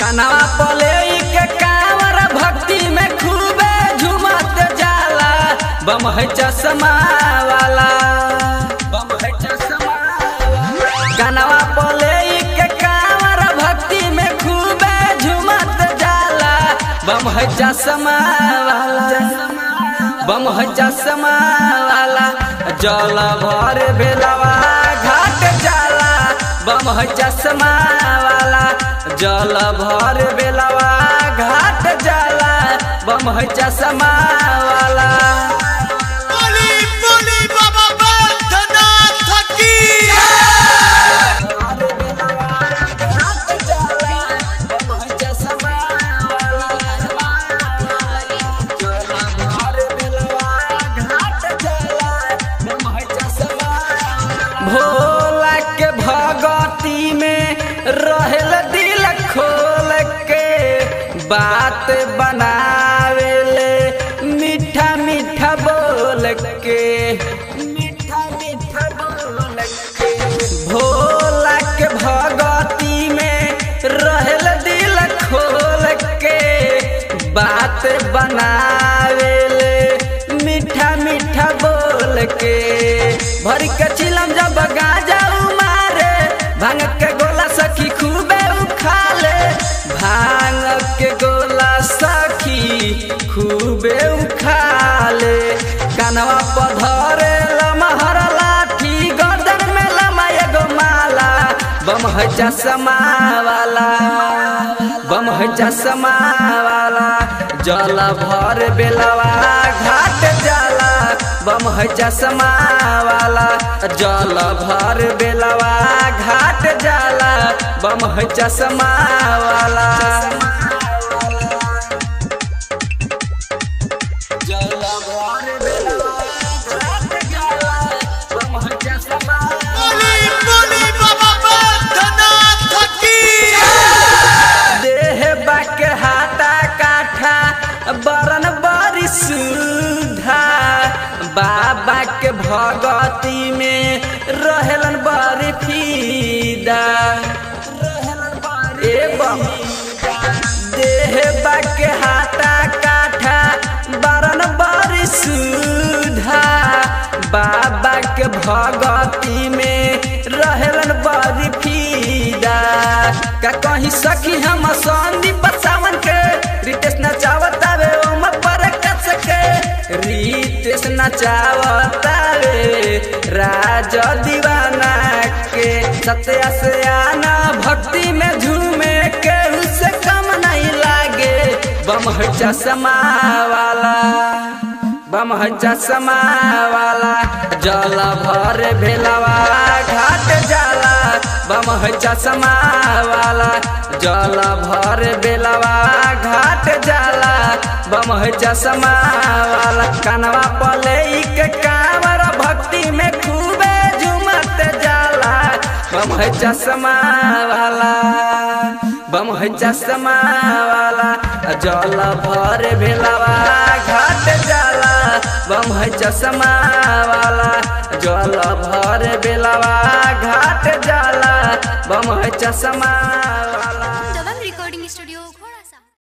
कनवा पले के कांवर भक्ति में खूबे झूमत जाला। बम है चश्मा वाला, बम है चश्मा वाला। कनवा पले के कांवर भक्ति में खूबे झूमत जाला। बम है चश्मा वाला, बम है चश्मा वाला। जल भर बेलवा घाट जाला। बम है चश्मा वाला, जल भर बेलवा घाट जाला। बम है चश्मा वाला। बोली बोली बाबा बैद्यनाथ की। भोला के भगती में रहल दिल खोल के बात बनावेले मीठा मीठा बोल के, मीठा मीठा बोल के। भोला के भगती में रहल दिल खोल के बात बनावेले मीठा मीठा बोल के। भर के चिलम जब गाजा मारे भांग के गोला सखी खूबे उखाले। भांग के गोला सखी खूबे उखाले। कनवा पधरे लमहर लाठी गर्दन में लमा एगो माला। बम है चश्मा वाला, बम है चश्मा वाला। जल भर बेलवा घाट जाला। बम है चश्मा वाला, जल भर बेलवा घाट जाला। बम है चश्मा वाला। जल भर बेलवा घाट जाला। बम है चश्मा। बोली बोली बाबा बैद्यनाथ की। देह बाके हाथा काठा बरन बरी सुधा। बाबा के भगती में रहलन बड़ी फीदा। एवं देह बाके हाथा काठा बरन बरी सुधा। बाबा के भगती में रहलन बड़ी फीदा। का कहीं सखी हम संदीप सावन के रितेश नचावतावे ओम पर कस के। रितेश नचावतावे राज दीवाना के। सत्या से आना भक्ति में झूमे के उससे कम नहीं लागे। बम है चश्मा वाला, बम है चश्मा वाला। जल भर बेलवा घाट जाला। बम है चश्मा वाला, जल भर बेलवा घाट जाला। बम है चश्मा वाला। कनवा पले के कांवर भक्ति में खूबे झूमत जाला। बम है चश्मा वाला, बम है चश्मा वाला। जल भर बेलवा घाट जाला। बम है चश्मा वाला, जल भर बेलवा घाट जाला। बम है चश्मा वाला। दबंग रिकॉर्डिंग स्टूडियो।